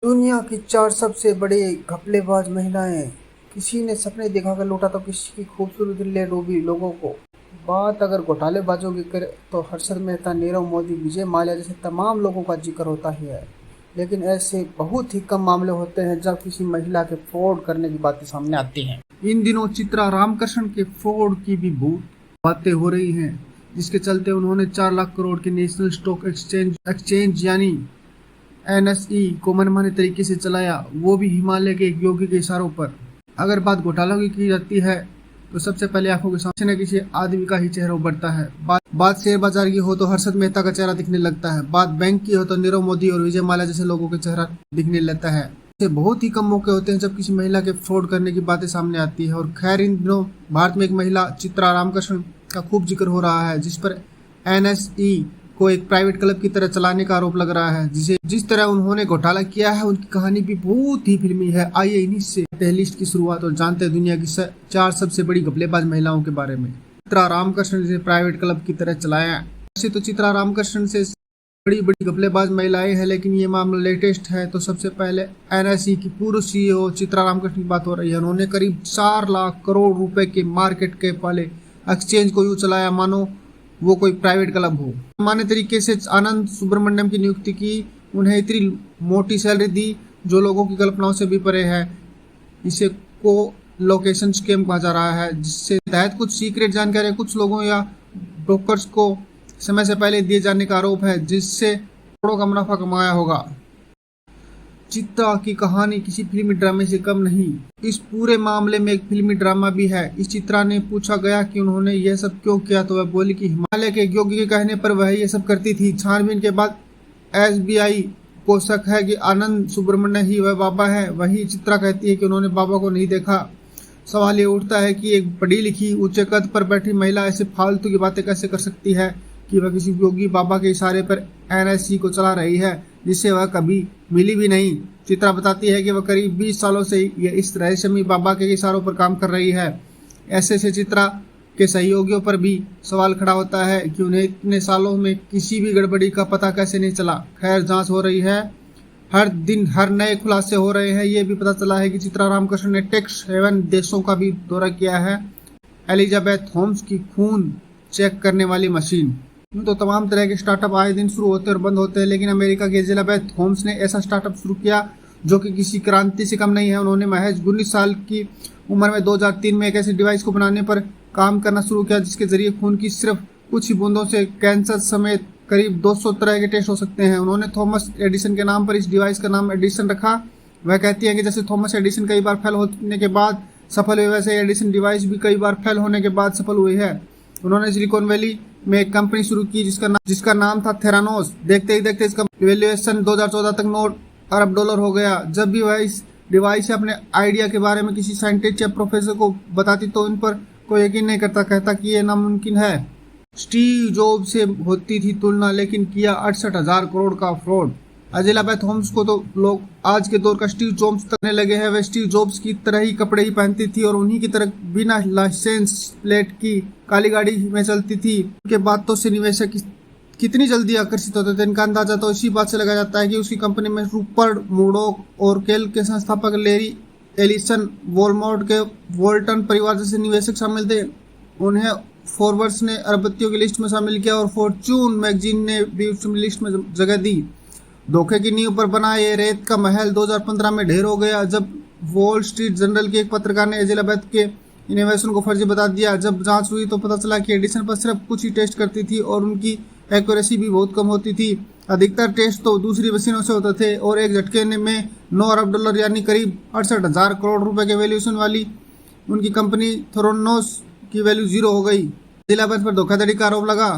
दुनिया की 4 सबसे बड़ी घपलेबाज महिलाएं। किसी ने सपने दिखाकर लूटा तो किसी की खूबसूरती ले डूबी लोगों को। बात अगर घोटालेबाजों की करे तो हर्षद मेहता, नीरव मोदी, विजय माल्या जैसे तमाम लोगों का जिक्र होता ही है। लेकिन ऐसे बहुत ही कम मामले होते हैं जब किसी महिला के फ्रॉड करने की बातें सामने आती हैं। इन दिनों चित्रा रामकृष्ण के फ्रॉड की भी बहुत बातें हो रही हैं, जिसके चलते उन्होंने 4 लाख करोड़ के नेशनल स्टॉक एक्सचेंज यानी एनएसई को मनमाने तरीके से चलाया, वो भी हिमालय के एक योगी के इशारों पर। अगर बात घोटालों की जाती है तो सबसे पहले आंखों के सामने किसी आदमी का ही चेहरा उभरता है। बात शेयर बाजार की हो तो हर्षद मेहता का चेहरा दिखने लगता है। बात बैंक की हो तो नीरव मोदी और विजय माल्या जैसे लोगों का चेहरा दिखने लगता है। ऐसे बहुत ही कम मौके होते हैं जब किसी महिला के फ्रॉड करने की बातें सामने आती है। और खैर, इन दिनों भारत में एक महिला चित्रा रामकृष्ण का खूब जिक्र हो रहा है, जिस पर एनएसई को एक प्राइवेट क्लब की तरह चलाने का आरोप लग रहा है। जिस तरह उन्होंने घोटाला किया है, उनकी कहानी भी बहुत ही फिल्मी है। आइए इन्हीं से लिस्ट की शुरुआत और जानते हैं दुनिया की 4 सबसे बड़ी घपलेबाज महिलाओं के बारे में। चित्रा रामकृष्ण से प्राइवेट क्लब की तरह चलाया। वैसे तो चित्रा रामकृष्ण से बड़ी बड़ी घपलेबाज महिलाएं हैं, लेकिन ये मामला लेटेस्ट है। तो सबसे पहले एनएसई की पूर्व सीईओ चित्रा रामकृष्ण की बात हो रही है। उन्होंने करीब 4 लाख करोड़ रुपए के मार्केट कैप वाले एक्सचेंज को यूं चलाया मानो वो कोई प्राइवेट क्लब हो। सामान्य तरीके से आनंद सुब्रमण्यम की नियुक्ति की, उन्हें इतनी मोटी सैलरी दी जो लोगों की कल्पनाओं से भी परे है। इसे को लोकेशन स्कैम कहा जा रहा है, जिससे तहत कुछ सीक्रेट जानकारी कुछ लोगों या ब्रोकर्स को समय से पहले दिए जाने का आरोप है, जिससे करोड़ों का मुनाफा कमाया होगा। चित्रा की कहानी किसी फिल्मी ड्रामे से कम नहीं। इस पूरे मामले में एक फिल्मी ड्रामा भी है। इस चित्रा ने पूछा गया कि उन्होंने यह सब क्यों किया, तो वह बोली कि हिमालय के योगी के कहने पर वह यह सब करती थी। छानबीन के बाद एसबीआई को शक है कि आनंद सुब्रमण्यम ही वह बाबा है। वही चित्रा कहती है कि उन्होंने बाबा को नहीं देखा। सवाल ये उठता है कि एक पढ़ी लिखी उच्च कद पर बैठी महिला ऐसे फालतू की बातें कैसे कर सकती है कि वह किसी योगी बाबा के इशारे पर एनएसई को चला रही है, जिससे वह कभी मिली भी नहीं। चित्रा बताती है कि वह करीब 20 सालों से ये इस रहस्यमयी बाबा के इशारों पर काम कर रही है। ऐसे से चित्रा के सहयोगियों पर भी सवाल खड़ा होता है कि उन्हें इतने सालों में किसी भी गड़बड़ी का पता कैसे नहीं चला। खैर, जांच हो रही है। हर दिन हर नए खुलासे हो रहे हैं। ये भी पता चला है कि चित्रा रामकृष्ण ने टैक्स हेवन देशों का भी दौरा किया है। एलिजाबेथ होम्स की खून चेक करने वाली मशीन। तो तमाम तरह के स्टार्टअप आए दिन शुरू होते और बंद होते हैं, लेकिन अमेरिका की एलिजाबेथ होम्स ने ऐसा स्टार्टअप शुरू किया जो कि किसी क्रांति से कम नहीं है। उन्होंने महज 19 साल की उम्र में 2003 में एक ऐसे डिवाइस को बनाने पर काम करना शुरू किया जिसके जरिए खून की सिर्फ कुछ ही बूंदों से कैंसर समेत करीब 200 तरह के टेस्ट हो सकते हैं। उन्होंने थॉमस एडिसन के नाम पर इस डिवाइस का नाम एडिसन रखा। वह कहती है कि जैसे थॉमस एडिसन कई बार फेल होने के बाद सफल हुए, वैसे एडिसन डिवाइस भी कई बार फेल होने के बाद सफल हुई है। उन्होंने सिलिकॉन वैली में एक कंपनी शुरू की जिसका नाम था थेरानोस। देखते ही देखते इसका वैल्यूएशन 2014 तक $9 अरब हो गया। जब भी वह इस डिवाइस से अपने आइडिया के बारे में किसी साइंटिस्ट या प्रोफेसर को बताती तो इन पर कोई यकीन नहीं करता, कहता कि यह नामुमकिन है। स्टीव जॉब से होती थी तुलना, लेकिन किया 68,000 करोड़ का फ्रॉड। एलिजाबेथ होम्स को तो लोग आज के दौर का स्टीव जॉब्स करने लगे हैं। वह स्टीव जॉब्स की तरह ही कपड़े ही पहनती थी और उन्हीं की तरह बिना लाइसेंस प्लेट की काली गाड़ी में चलती थी। उनके बातों से निवेशक कितनी जल्दी आकर्षित होते थे, इनका अंदाजा तो इसी बात से लगाया जाता है कि उसकी कंपनी में रूपर्ट मुर्डॉक और केल के संस्थापक लेरी एलिसन, वॉलमार्ट के वोल्टन परिवार जैसे निवेशक शामिल थे। उन्हें फोर्ब्स ने अरबपतियों की लिस्ट में शामिल किया और फॉर्च्यून मैगजीन ने भी उस लिस्ट में जगह दी। धोखे की नींव पर बना ये रेत का महल 2015 में ढेर हो गया, जब वॉल स्ट्रीट जर्नल के एक पत्रकार ने एलिजाबेथ के इनोवेशन को फर्जी बता दिया। जब जांच हुई तो पता चला कि एडिसन पर सिर्फ कुछ ही टेस्ट करती थी और उनकी एक्यूरेसी भी बहुत कम होती थी। अधिकतर टेस्ट तो दूसरी मशीनों से होते थे और एक झटके में $9 अरब यानी करीब 68,000 करोड़ रुपए के वैल्यूएशन वाली उनकी कंपनी थेरानोस की वैल्यू 0 हो गई। एलिजाबेथ पर धोखाधड़ी का आरोप लगा।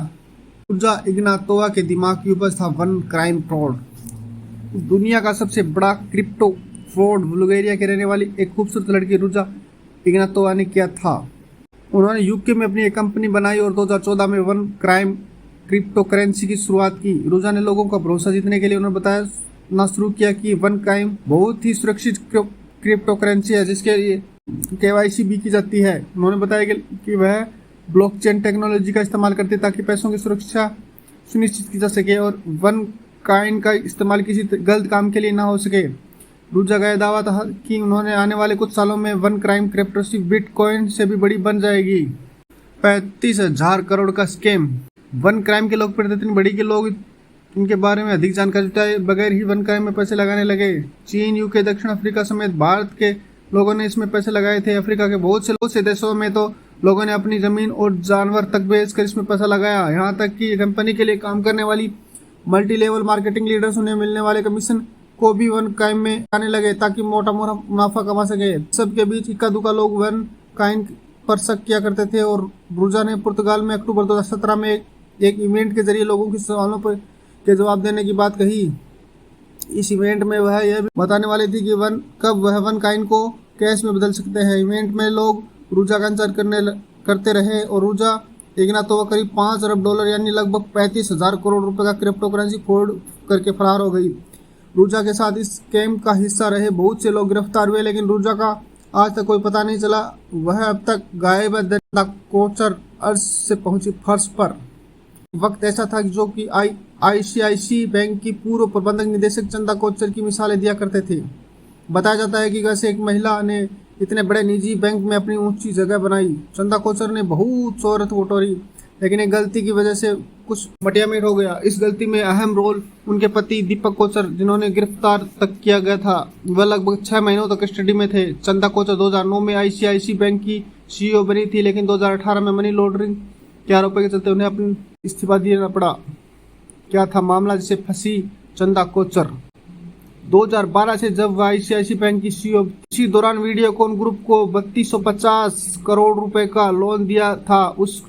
रुजा इग्नातोवा के दिमाग के ऊपर था वन क्राइम फ्रॉड। दुनिया का सबसे बड़ा क्रिप्टो फ्रॉड बुल्गारिया के रहने वाली एक खूबसूरत लड़की रुजा इग्नातोवा ने किया था। उन्होंने यूके में अपनी एक कंपनी बनाई और 2014 में वन क्राइम क्रिप्टो करेंसी की शुरुआत की। रुजा ने लोगों का भरोसा जीतने के लिए उन्होंने बताना शुरू किया कि वन क्राइम बहुत ही सुरक्षित क्रिप्टो करेंसी है जिसके लिए केवाईसी भी की जाती है। उन्होंने बताया कि वह ब्लॉकचेन टेक्नोलॉजी का इस्तेमाल करती ताकि पैसों की सुरक्षा सुनिश्चित की जा सके और वन कॉइन का इस्तेमाल किसी गलत काम के लिए ना हो सके। रूजा का यह दावा था कि उन्होंने आने वाले कुछ सालों में वन क्राइम क्रिप्टोकरेंसी बिटकॉइन से भी बड़ी बन जाएगी। 35,000 करोड़ का स्कैम। वन क्राइम के लोकप्रियता इतनी बड़ी कि लोग इनके बारे में अधिक जानकारी जुटाए बगैर ही वन क्राइम में पैसे लगाने लगे। चीन, यूके, दक्षिण अफ्रीका समेत भारत के लोगों ने इसमें पैसे लगाए थे। अफ्रीका के बहुत से देशों में तो लोगों ने अपनी जमीन और जानवर तक बेचकर इसमें पैसा लगाया। यहाँ तक कि कंपनी के लिए काम करने वाली मल्टी लेवल मार्केटिंग लीडर्स उन्हें मिलने वाले कमीशन को भी वन क्राइम में आने लगे ताकि मोटा मुनाफा कमा सके। सबके बीच इक्का दुक्का लोग वन क्राइम पर शक किया करते थे और रूजा ने पुर्तगाल में अक्टूबर 2017 में एक इवेंट के जरिए लोगों के सवालों पर के जवाब देने की बात कही। इस इवेंट में वह यह भी बताने वाली थी कि कब वह वन क्राइम को कैश में बदल सकते हैं। इवेंट में लोग रूजा का इंतजार करते रहे और रूजा एक ना तो वह करीब $5 अरब यानी लगभग 35,000 करोड़ रुपए का क्रिप्टो करेंसी फ्रॉड करके फरार हो गई। रूजा के साथ इस स्कैम का हिस्सा रहे बहुत से लोग गिरफ्तार हुए, लेकिन रूजा का आज तक कोई पता नहीं चला। वह अब तक गायब है। चंदा कोचर अर्ज से पहुंची फर्श पर। वक्त ऐसा था जो कि आईसीआईसी बैंक की पूर्व प्रबंधक निदेशक चंदा कोचर की मिसालें दिया करते थे। बताया जाता है कि कैसे एक महिला ने इतने बड़े निजी बैंक में अपनी ऊंची जगह बनाई। चंदा कोचर ने बहुत शोहरत बटोरी, लेकिन एक गलती की वजह से कुछ मटियामेट हो गया। इस गलती में अहम रोल उनके पति दीपक कोचर, जिन्होंने गिरफ्तार तक किया गया था। वह लगभग 6 महीनों तक कस्टडी में थे। चंदा कोचर 2009 में आईसीआईसी बैंक की सीईओ बनी थी, लेकिन 2018 में मनी लॉन्ड्रिंग के आरोपों के चलते उन्हें अपनी इस्तीफा देना पड़ा। क्या था मामला जिसे फंसी चंदा कोचर? 2012 से जब वह आईसीआईसी बैंक की सीईओ, इसी दौरान वीडियोकॉन ग्रुप को 3250 करोड़ रुपए का लोन दिया था। इस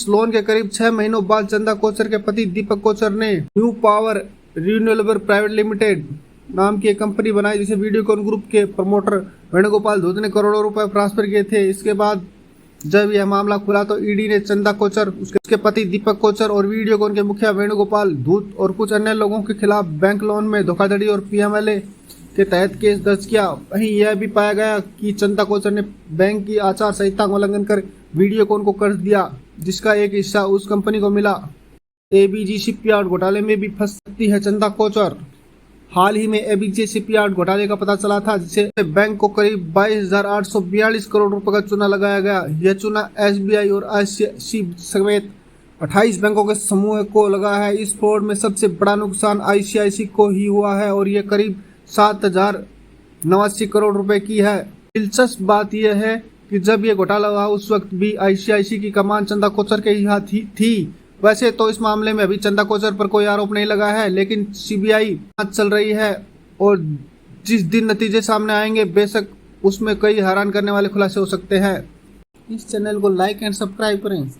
लोन के करीब 6 महीनों बाद चंदा कोचर के पति दीपक कोचर ने new power renewable private limited नाम की एक कंपनी बनाई, जिसे वीडियोकॉन ग्रुप के प्रमोटर वेणुगोपाल धूत ने करोड़ों रुपए ट्रांसफर किए थे। इसके बाद जब यह मामला खुला तो ईडी ने चंदा कोचर, उसके पति दीपक कोचर और वीडियोकॉन के मुखिया वेणुगोपाल धूत और कुछ अन्य लोगों के खिलाफ बैंक लोन में धोखाधड़ी और पीएमएलए के तहत केस दर्ज किया। वहीं यह भी पाया गया कि चंदा कोचर ने बैंक की आचार संहिता का उल्लंघन कर वीडियोकॉन को कर्ज दिया, जिसका एक हिस्सा उस कंपनी को मिला। एबीजी शिपयार्ड घोटाले में भी फंस सकती है चंदा कोचर। हाल ही में एबीजी शिपयार्ड घोटाले का पता चला था, जिसे बैंक को करीब 22,842 करोड़ रुपए का चूना लगाया गया। यह चूना एसबीआई और आईसीआईसी समेत 28 बैंकों के समूह को लगा है। इस फ्रॉड में सबसे बड़ा नुकसान आईसीआईसी को ही हुआ है और यह करीब 7,089 करोड़ रुपए की है। दिलचस्प बात यह है कि जब यह घोटाला हुआ उस वक्त भी आईसीआईसी की कमान चंदा कोचर के ही हाथ थी। वैसे तो इस मामले में अभी चंदा कोचर पर कोई आरोप नहीं लगा है, लेकिन सीबीआई जांच चल रही है और जिस दिन नतीजे सामने आएंगे बेशक उसमें कई हैरान करने वाले खुलासे हो सकते हैं। इस चैनल को लाइक एंड सब्सक्राइब करें।